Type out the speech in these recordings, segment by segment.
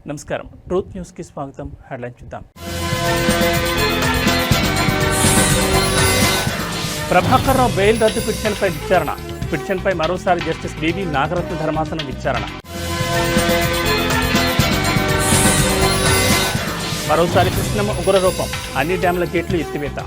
నమస్కారం. ట్రూత్ న్యూస్కి స్వాగతం. హెడ్లైన్ చూద్దాం. ప్రభాకర్ రావు బెయిల్ రద్దు పిటిషన్పై విచారణ. పిటిషన్పై మరోసారి జస్టిస్ బివి నాగరత్న ధర్మాసనం విచారణ. మరోసారి కృష్ణమ్మ ఉగ్రరూపం, అన్ని డ్యాంల గేట్లు ఎత్తివేత.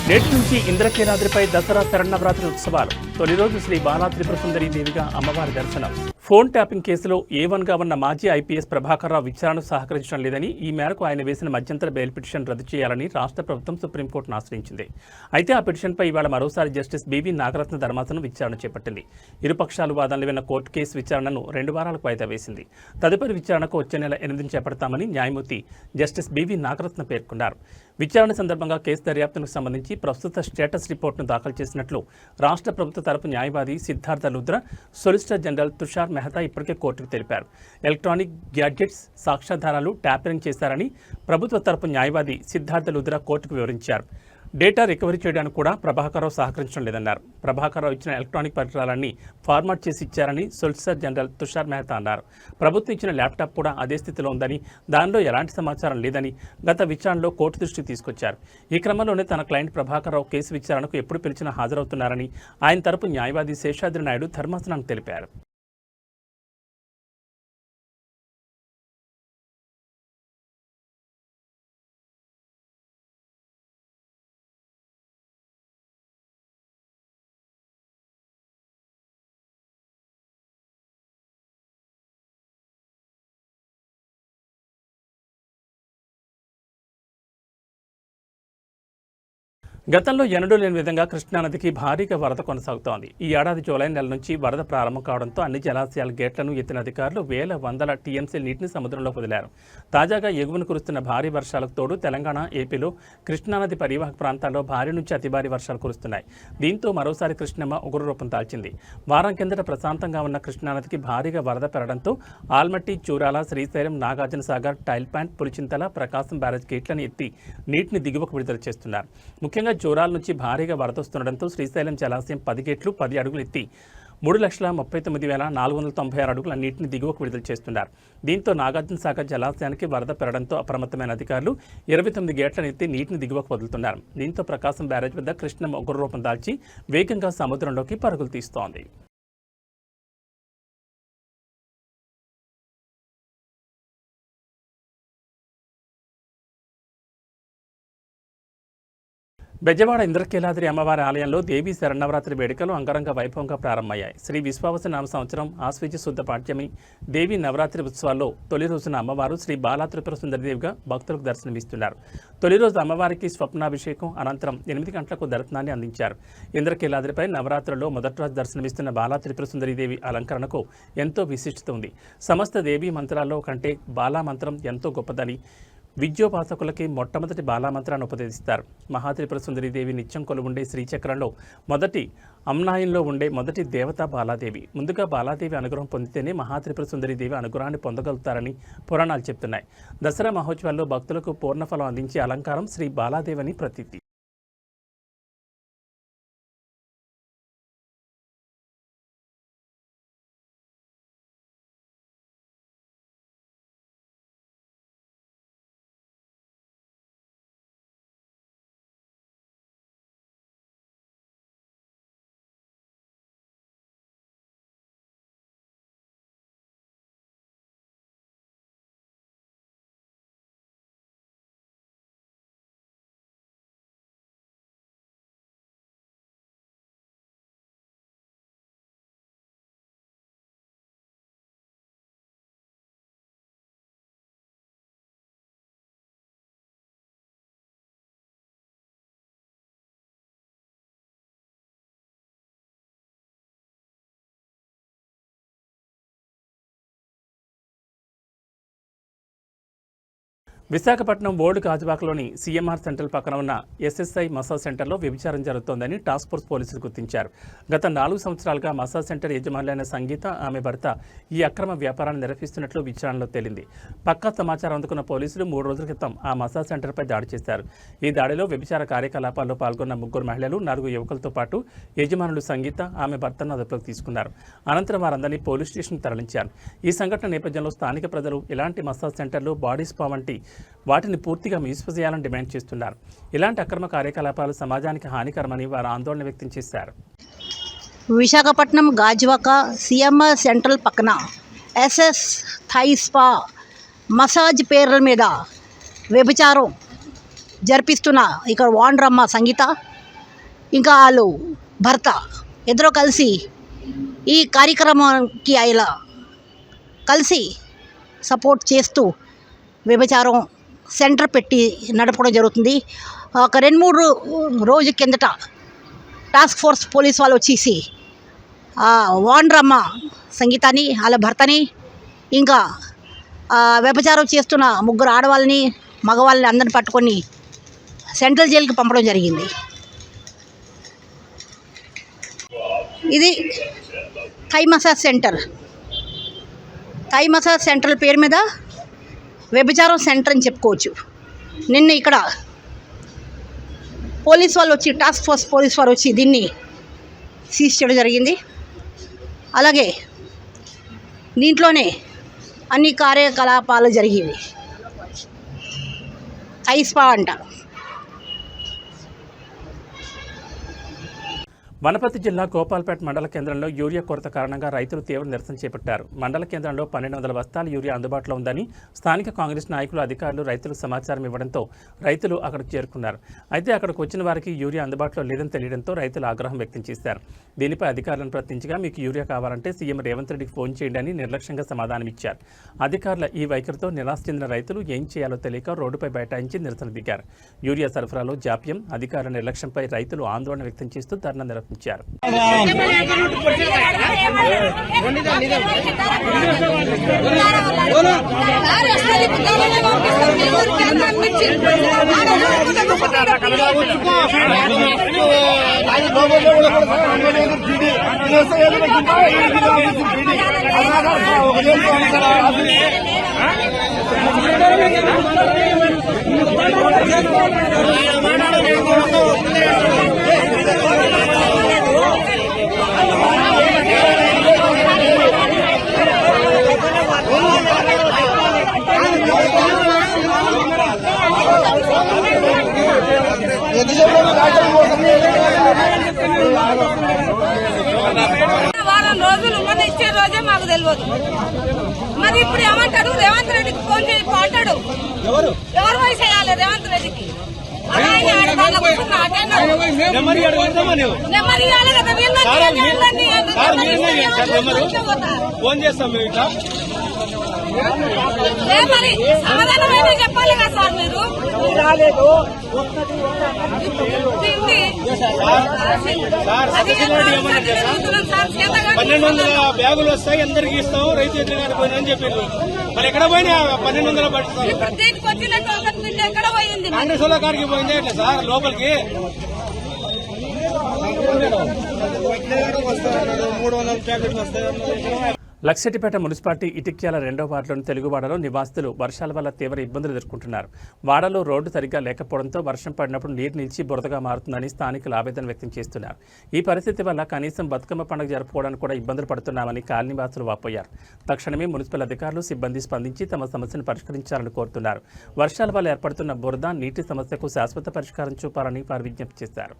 నేటి నుంచి ఇంద్రకీలాద్రిపై దసరా శరన్నవరాత్రి ఉత్సవాలు. తొలి రోజు శ్రీ బాలా త్రిపుర సుందరి దేవిగా అమ్మవారి దర్శనం. ఫోన్ ట్యాపింగ్ కేసులో A1గా ఉన్న మాజీ ఐపీఎస్ ప్రభాకర్ రావు విచారణకు సహకరించడం లేదని, ఈ మేరకు ఆయన వేసిన మధ్యంతర బెయిల్ పిటిషన్ రద్దు చేయాలని రాష్ట్ర ప్రభుత్వం సుప్రీంకోర్టును ఆశ్రయించింది. అయితే ఆ పిటిషన్పై ఇవాళ మరోసారి జస్టిస్ బివి నాగరత్న ధర్మాసనం విచారణ చేపట్టింది. ఇరుపక్షాలు వాదనలు విన్న కోర్టు కేసు విచారణను 2 వారాలకు వాయిదా వేసింది. తదుపరి విచారణకు వచ్చే నెల 8న చేపడతామని న్యాయమూర్తి జస్టిస్ బివి నాగరత్న పేర్కొన్నారు. విచారణ సందర్భంగా కేసు దర్యాప్తుకు సంబంధించి ప్రస్తుత స్టేటస్ రిపోర్టును దాఖలు చేసినట్లు రాష్ట్ర ప్రభుత్వ తరపు న్యాయవాది సిద్ధార్థ లుద్ర, సొలిసిటర్ జనరల్ తుషార్ మెహతా ఇప్పటికే కోర్టుకు తెలిపారు. ఎలక్ట్రానిక్ గ్యాడ్జెట్స్ సాక్ష్యాధారాలు ట్యాపరింగ్ చేశారని ప్రభుత్వ తరపు న్యాయవాది సిద్ధార్థ లుద్ర కోర్టుకు వివరించారు. డేటా రికవరీ చేయడానికి కూడా ప్రభాకర్ రావు సహకరించడం లేదన్నారు. ప్రభాకర్ రావు ఇచ్చిన ఎలక్ట్రానిక్ పరికరాలన్నీ ఫార్మాట్ చేసి ఇచ్చారని సొలిసిటర్ జనరల్ తుషార్ మెహతా అన్నారు. ప్రభుత్వం ఇచ్చిన ల్యాప్టాప్ కూడా అదే స్థితిలో ఉందని, దానిలో ఎలాంటి సమాచారం లేదని గత విచారణలో కోర్టు దృష్టికి తీసుకొచ్చారు. ఈ క్రమంలోనే తన క్లయింట్ ప్రభాకర్ రావు కేసు విచారణకు ఎప్పుడు పిలిచినా హాజరవుతున్నారని ఆయన తరపు న్యాయవాది శేషాద్రి నాయుడు ధర్మాసనానికి తెలిపారు. గతంలో ఎన్నడూ లేని విధంగా కృష్ణానదికి భారీగా వరద కొనసాగుతోంది. ఈ ఏడాది జూలై నెల నుంచి వరద ప్రారంభం కావడంతో అన్ని జలాశయాల గేట్లను ఎత్తిన అధికారులు వందల టీఎంసీ నీటిని సముద్రంలో వదిలారు. తాజాగా ఎగువన కురుస్తున్న భారీ వర్షాలకు తోడు తెలంగాణ, ఏపీలో కృష్ణానది పరివాహక ప్రాంతాల్లో భారీ నుంచి అతి భారీ వర్షాలు కురుస్తున్నాయి. దీంతో మరోసారి కృష్ణమ్మ ఉగ్రరూపం దాల్చింది. వారం కిందట ప్రశాంతంగా ఉన్న కృష్ణానదికి భారీగా వరద పెరగడంతో ఆల్మట్టి, చూరాల, శ్రీశైలం, నాగార్జున సాగర్, టైల్ ప్యాంట్, పులిచింతల, ప్రకాశం బ్యారేజ్ గేట్లను ఎత్తి నీటిని దిగువకు విడుదల చేస్తున్నారు. ముఖ్యంగా జోరాల నుంచి భారీగా వరదొస్తుండటంతో శ్రీశైలం జలాశయం 10 గేట్లు 10 అడుగులు ఎత్తి 3,39,496 అడుగుల నీటిని దిగువకు విడుదల చేస్తున్నారు. దీంతో నాగార్జున సాగర్ జలాశయానికి వరద పెరగడంతో అప్రమత్తమైన అధికారులు 29 గేట్లను ఎత్తి నీటిని దిగువకు వదులుతున్నారు. దీంతో ప్రకాశం బ్యారేజ్ వద్ద కృష్ణమ్మ ఉగ్రరూపం దాల్చి వేగంగా సముద్రంలోకి పరుగులు తీస్తోంది. బెజవాడ ఇంద్రకీలాద్రి అమ్మవారి ఆలయంలో దేవీ శరన్నవరాత్రి వేడుకలు అంగరంగ వైభవంగా ప్రారంభమయ్యాయి. శ్రీ విశ్వావసు నామ సంవత్సరం ఆశ్వీజ శుద్ధ పాఠ్యమి దేవీ నవరాత్రి ఉత్సవాల్లో తొలి రోజున అమ్మవారు శ్రీ బాలా త్రిపుర సుందరిదేవిగా భక్తులకు దర్శనమిస్తున్నారు. తొలి రోజు అమ్మవారికి స్వప్నాభిషేకం అనంతరం 8 గంటలకు దర్శనాన్ని అందించారు. ఇంద్రకీలాద్రిపై నవరాత్రుల్లో మొదటి రోజు దర్శనమిస్తున్న బాలా త్రిపుర సుందరిదేవి అలంకరణకు ఎంతో విశిష్టత ఉంది. సమస్త దేవీ మంత్రాల్లో కంటే బాలా మంత్రం ఎంతో గొప్పదని విద్యోపాసకులకి మొట్టమొదటి బాలామంత్రాన్ని ఉపదేశిస్తారు. మహాత్రిపుర సుందరీదేవి నిత్యం కొలువుండే శ్రీచక్రంలో మొదటి అమ్నాయంలో ఉండే మొదటి దేవత బాలాదేవి. ముందుగా బాలాదేవి అనుగ్రహం పొందితేనే మహాత్రిపుర సుందరీదేవి అనుగ్రహాన్ని పొందగలుగుతారని పురాణాలు చెప్తున్నాయి. దసరా మహోత్సవాల్లో భక్తులకు పూర్ణఫలం అందించే అలంకారం శ్రీ బాలాదేవి అని ప్రతీతి. విశాఖపట్నం ఓల్డ్ గాజువాకలోని సీఎంఆర్ సెంటర్ పక్కన ఉన్న ఎస్ఎస్ఐ మసాజ్ సెంటర్లో వ్యభిచారం జరుగుతోందని టాస్క్ ఫోర్స్ పోలీసులు గుర్తించారు. గత 4 సంవత్సరాలుగా మసాజ్ సెంటర్ యజమానులైన సంగీత, ఆమె భర్త ఈ అక్రమ వ్యాపారాన్ని నిర్వహిస్తున్నట్లు విచారణలో తేలింది. పక్కా సమాచారం అందుకున్న పోలీసులు 3 రోజుల క్రితం ఆ మసాజ్ సెంటర్పై దాడి చేశారు. ఈ దాడిలో వ్యభిచార కార్యకలాపాల్లో పాల్గొన్న 3 మహిళలు, 4 యువకులతో పాటు యజమానులు సంగీత, ఆమె భర్తను అదుపులోకి తీసుకున్నారు. అనంతరం వారందరినీ పోలీస్ స్టేషన్కు తరలించారు. ఈ సంఘటన నేపథ్యంలో స్థానిక ప్రజలు ఇలాంటి మసాజ్ సెంటర్లు, బాడీ స్పా వంటి వాటిని పూర్తిగా మూసివేయాలని డిమాండ్ చేస్తున్నారు. ఇలాంటి అక్రమ కార్యకలాపాలు సమాజానికి హానికరమని వారు ఆందోళన వ్యక్తం చేశారు. విశాఖపట్నం గాజువాక సీఎంఆర్ సెంట్రల్ పక్కన ఎస్ఎస్ థై స్పా మసాజ్ పేర్ల మీద వ్యభిచారం జరిపిస్తున్న ఇక్కడ వాండ్రమ్మ సంగీత ఇంకా వాళ్ళు భర్త ఇద్దరు కలిసి ఈ కార్యక్రమానికి ఇలా కలిసి సపోర్ట్ చేస్తూ వ్యభిచారం సెంటర్ పెట్టి నడపడం జరుగుతుంది. ఒక 2-3 రోజుల కిందట టాస్క్ ఫోర్స్ పోలీస్ వాళ్ళు వచ్చేసి వాండ్రమ్మ సంగీతాన్ని, వాళ్ళ భర్తని, ఇంకా వ్యభిచారం చేస్తున్న 3 ఆడవాళ్ళని, మగవాళ్ళని అందరిని పట్టుకొని సెంట్రల్ జైలుకి పంపడం జరిగింది. ఇది Thai massage centre. Thai massage centre పేరు మీద వ్యభిచారం సెంటర్ అని చెప్పుకోవచ్చు. నిన్న ఇక్కడ పోలీస్ వాళ్ళు వచ్చి, టాస్క్ ఫోర్స్ పోలీస్ వారు వచ్చి దీన్ని సీజ్ చేయడం జరిగింది. అలాగే దీంట్లోనే అన్ని కార్యకలాపాలు జరిగేవి. థై స్పా అంటారు. వనపర్తి జిల్లా గోపాల్పేట మండల కేంద్రంలో యూరియా కొరత కారణంగా రైతులు తీవ్ర నిరసన చేపట్టారు. మండల కేంద్రంలో 1200 బస్తాల యూరియా అందుబాటులో ఉందని స్థానిక కాంగ్రెస్ నాయకులు, అధికారులు రైతులకు సమాచారం ఇవ్వడంతో రైతులు అక్కడికి చేరుకున్నారు. అయితే అక్కడికి వచ్చిన వారికి యూరియా అందుబాటులో లేదని తెలియడంతో రైతులు ఆగ్రహం వ్యక్తం చేశారు. దీనిపై అధికారులను ప్రశ్నించగా, మీకు యూరియా కావాలంటే సీఎం రేవంత్ రెడ్డికి ఫోన్ చేయండి అని నిర్లక్ష్యంగా సమాధానమిచ్చారు. అధికారుల ఈ వైఖరితో నిరాశ చెందిన రైతులు ఏం చేయాలో తెలియక రోడ్డుపై బైఠాయించి నిరసన దిగారు. యూరియా సరఫరాలో జాప్యం, అధికారుల నిర్లక్ష్యంపై రైతులు ఆందోళన వ్యక్తం చేస్తూ ధర్నా నిర్వహించారు. వారం రోజులు మన ఇచ్చే రోజే మాకు తెలియదు. మరి ఇప్పుడు ఏమంటాడు, రేవంత్ రెడ్డికి ఫోన్ చేయి అంటాడు. ఎవరు వయసు చేయాలి రేవంత్ రెడ్డికి? ఫోన్ చేస్తాం మేము ఇట్లా మరి సమాధానం అయితే చెప్పాలి కదా సార్. మీరు రాలేదు. 1200 బ్యాగులు వస్తాయి, అందరికి ఇస్తాం, రైతు ఎదురుగానే పోయినా అని చెప్పారు. మరి ఎక్కడ పోయినా 1200 పట్టుతారు. ఎక్కడ పోయింది? కాంగ్రెస్ వాళ్ళ కాడికి పోయిందే ఎట్లా సార్ లోపలికి? 300 ప్యాకెట్లు వస్తాయి. లక్షెట్టిపేట మున్సిపాలిటీ ఇటిక్యాల 2వ వార్డులోని తెలుగువాడలో నివాసితులు వర్షాల వల్ల తీవ్ర ఇబ్బందులు ఎదుర్కొంటున్నారు. వాడలో రోడ్డు సరిగ్గా లేకపోవడంతో వర్షం పడినప్పుడు నీరు నిలిచి బురదగా మారుతుందని స్థానికులు ఆవేదన వ్యక్తం చేస్తున్నారు. ఈ పరిస్థితి వల్ల కనీసం బతుకమ్మ పండుగ జరుపుకోవడానికి కూడా ఇబ్బందులు పడుతున్నామని కాలనీవాసులు వాపోయారు. తక్షణమే మున్సిపల్ అధికారులు, సిబ్బంది స్పందించి తమ సమస్యను పరిష్కరించాలని కోరుతున్నారు. వర్షాల వల్ల ఏర్పడుతున్న బురద, నీటి సమస్యకు శాశ్వత పరిష్కారం చూపాలని వారు విజ్ఞప్తి చేశారు.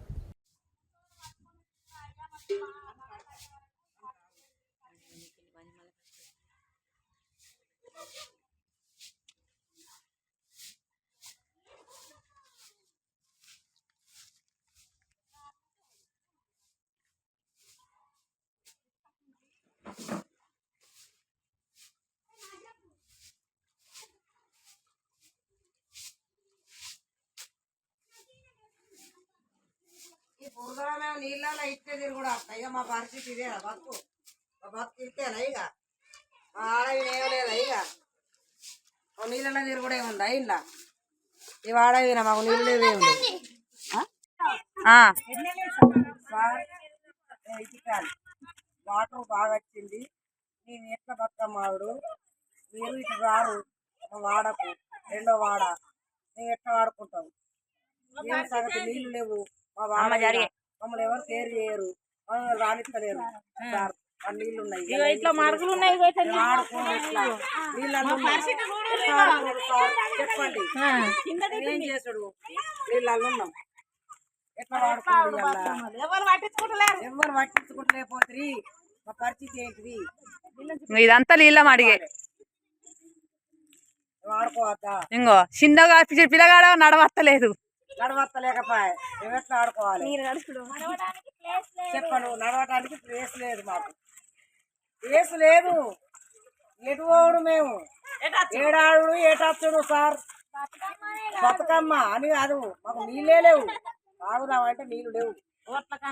బురదలో మేము నీళ్ళలో ఇట్టే తిరుగుడు వస్తాయి. ఇక మా పరిస్థితి ఇదేనా? బతుకు ఇస్తేనా? ఇక మా ఆడవి ఏమలేదా? ఇక నీళ్ళలో తిరుగుడే ఉందా? ఇలా ఈ వాడవినా మాకు నీళ్ళు లేవే ఉండవు. సార్ ఇటుకాలి వాటర్ బాగా వచ్చింది. నేను ఎట్లా బతుకమ్మాడు మీరు ఇటు రారు మా వాడకు రెండో వాడ మేము ఎట్లా వాడుకుంటాం. ఏం సంగతి నీళ్లు లేవు మా వాడ మమ్మల్ని ఎవరు కేర్ చేయరు మమ్మల్ని రానిస్తలేరు సార్. ఆ నీళ్లు ఉన్నాయి ఇట్లా మడుగులు ఉన్నాయి నీళ్ళు చెప్పండి ఏం చేసుడు నీళ్ళు ఉన్నాం ఎట్లా వాడుకోవాలి ఎవరు పట్టించుకుంటలేకపోతుంది మా పరిస్థితి ఏంటిది. ఇదంతా నీళ్ళం అడిగే వాడుకోవద్దా ఇంకో చిన్నగా పిల్లగాడ నడవత్తలేదు నడవత్తలేకపోయా మేము ఎట్లా ఆడుకోవాలి చెప్పను. నడవటానికి ప్లేస్ లేదు మాకు ప్లేస్ లేదు. ఎటు పోవడు మేము ఏడాడు ఏటచ్చుడు సార్ బతుకమ్మ అని కాదు మాకు నీళ్ళే లేవు. తాగుదామంటే నీళ్ళు లేవు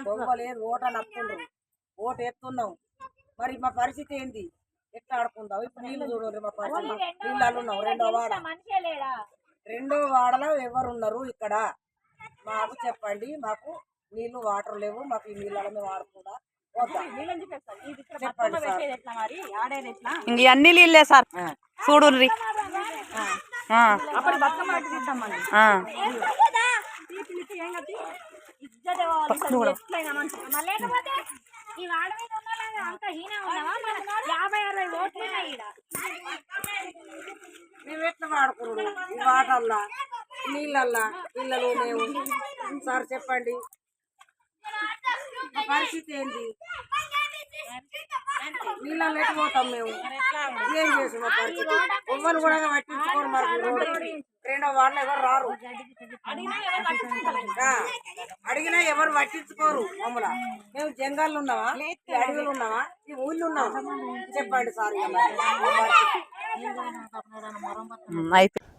దొంగ లేదు ఓట నప్పుండ్రు ఓటు ఎత్తున్నాం. మరి మా పరిస్థితి ఏంది ఎట్లా ఆడుకుందాం. ఇప్పుడు నీళ్ళు చూడండి మా పరిస్థితి నీళ్ళు అల్లున్నాం. రెండో వాడలో ఎవరున్నారు ఇక్కడ మాకు చెప్పండి. మాకు నీళ్లు వాటర్ లేవు మాకు ఈ నీళ్ళలో మేము ఆడుకుందా చెప్పండి సార్. ఇంక అన్ని నీళ్ళే సార్ చూడుర్రి. మేము ఎట్లా వాడుకున్నాడు ఈ వాటర్లా నీళ్ళల్లా పిల్లలు మేము సార్ చెప్పండి పరిస్థితి ఏంది. నీళ్ళల్లో ఎట్టు పోతాం మేము ఏం చేసి మా పరిస్థితి ఎవరు కూడా పట్టించుకోరు. మరి రోడ్డు రెండో వాళ్ళు ఎవరు రారు అడిగినా ఎవరు పట్టించుకోరు మమ్మల్ని. మేము జంగాల్లో ఉన్నావా ఈ అడవులు ఉన్నావా ఈ ఊళ్ళు ఉన్నావా చెప్పండి సార్.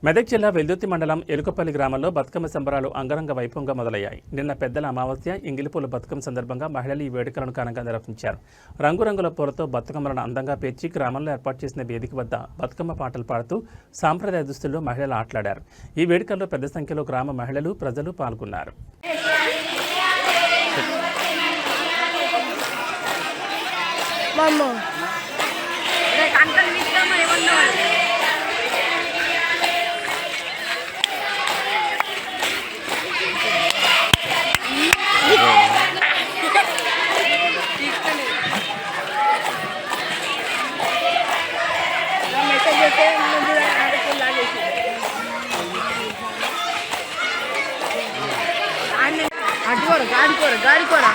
మెదక్ జిల్లా వెల్దుర్తి మండలం ఎలుకపల్లి గ్రామంలో బతుకమ్మ సంబరాలు అంగరంగ వైభవంగా మొదలయ్యాయి. నిన్న పెద్దల అమావాస్య ఇంగిలిపూల బతుకమ్మ సందర్భంగా మహిళలు ఈ వేడుకలను ఘనంగా నిర్వహించారు. రంగురంగుల పూలతో బతుకమ్మలను అందంగా పేర్చి గ్రామంలో ఏర్పాటు చేసిన వేదిక వద్ద బతుకమ్మ పాటలు పాడుతూ సాంప్రదాయ దుస్తుల్లో మహిళలు ఆటలాడారు. ఈ వేడుకల్లో పెద్ద సంఖ్యలో గ్రామ మహిళలు ప్రజలు పాల్గొన్నారు. గాడికోరా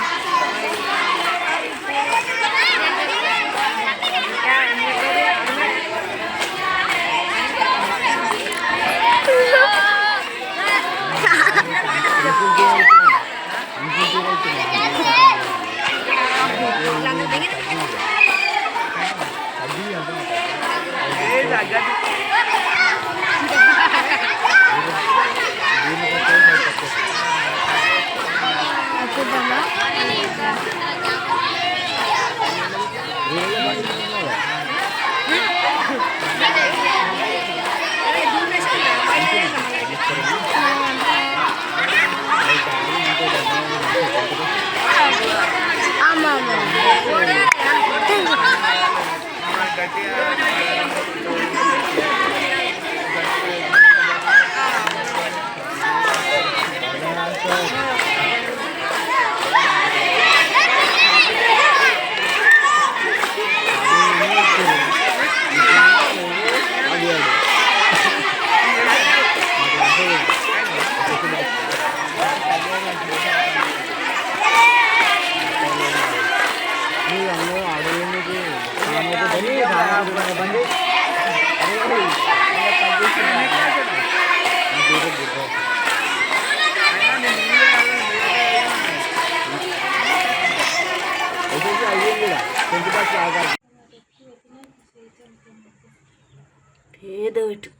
ఏదో ఇటు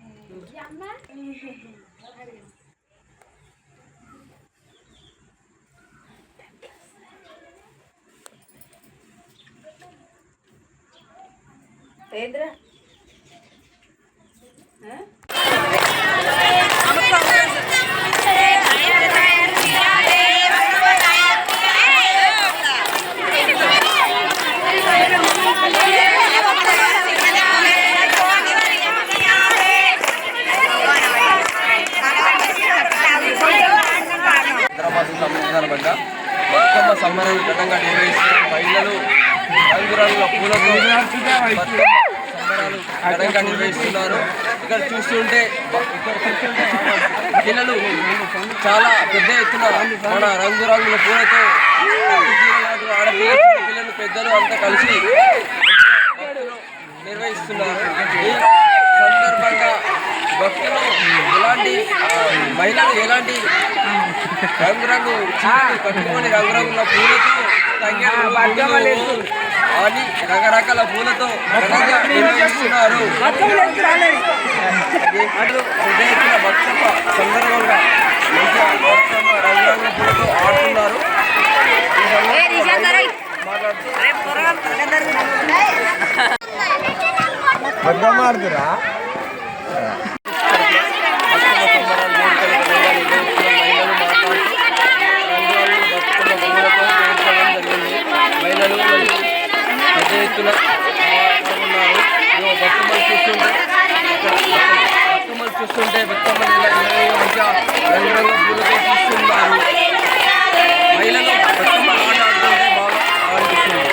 ఏంద్రా సంబరాలు ఘనంగా నిర్వహిస్తున్నారు. ఇక్కడ చూస్తుంటే పిల్లలు చాలా పెద్ద ఎత్తున మన రంగురంగుల పూలతో ఆడపిల్లలు పిల్లలు పెద్దలు అంతా కలిసి నిర్వహిస్తున్నారు. ఈ సందర్భంగా భక్తులు ఎలాంటి మహిళలు ఎలాంటి రంగురంగు కట్టుకొని రంగురంగుల పూలతో అని రకరకాల పూలతో ఘనంగా నిర్వహిస్తున్నారు. పెద్ద ఎత్తున బతుకమ్మ సందర్భంగా మంచిగా బతుకమ్మ రంగురంగుల పూలతో ఆడుతున్నారు. మహిళలు పెద్ద ఎత్తున ఉన్నారు. బతుకమ్మలు చూస్తుంటే మంచిగా రంగురంగుల పూలతో చూస్తున్నారు. మహిళలు బతుకమ్మ ఆట ఆడుతుంటే బాగా అనిపిస్తుంది.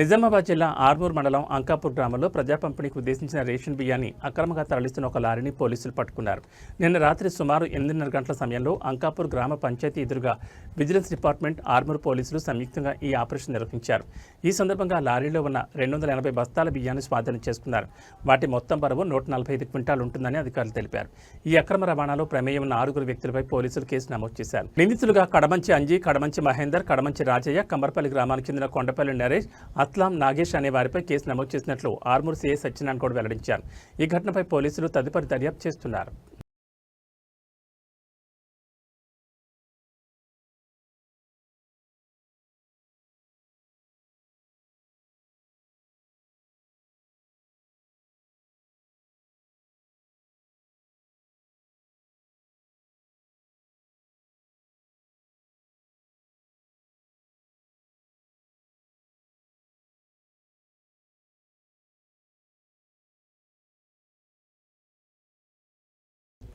నిజామాబాద్ జిల్లా ఆర్మూర్ మండలం అంకాపూర్ గ్రామంలో ప్రజా పంపిణీకి ఉద్దేశించిన రేషన్ బియ్యాన్ని అక్రమంగా తరలిస్తున్న ఒక లారీని పోలీసులు పట్టుకున్నారు. నిన్న రాత్రి సుమారు 8:30 గంటల సమయంలో అంకాపూర్ గ్రామ పంచాయతీ ఎదురుగా విజిలెన్స్ డిపార్ట్మెంట్, ఆర్మూర్ పోలీసులు సంయుక్తంగా ఈ ఆపరేషన్ నిర్వహించారు. ఈ సందర్భంగా లారీలో ఉన్న 280 బస్తాల బియ్యాన్ని స్వాధీనం చేసుకున్నారు. వాటి మొత్తం బరువు 145 క్వింటాలు ఉంటుందని అధికారులు తెలిపారు. ఈ అక్రమ రవాణాలో ప్రమేయం ఉన్న 6 వ్యక్తులపై పోలీసులు కేసు నమోదు చేశారు. నిందితులుగా కడమంచి అంజీ, కడమంచి మహేందర్, కడమంచి రాజయ్య, కమ్మర్పల్లి గ్రామానికి చెందిన కొండపల్లి నరేష్, అస్లాం, నాగేష్ అనే వారిపై కేసు నమోదు చేసినట్లు ఆర్మూర్ సీఐ సత్యనారాయణ గౌడ్ వెల్లడించారు. ఈ ఘటనపై పోలీసులు తదుపరి దర్యాప్తు చేస్తున్నారు.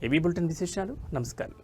ఏబీ బులెటిన్ విశేషాలు. నమస్కారం.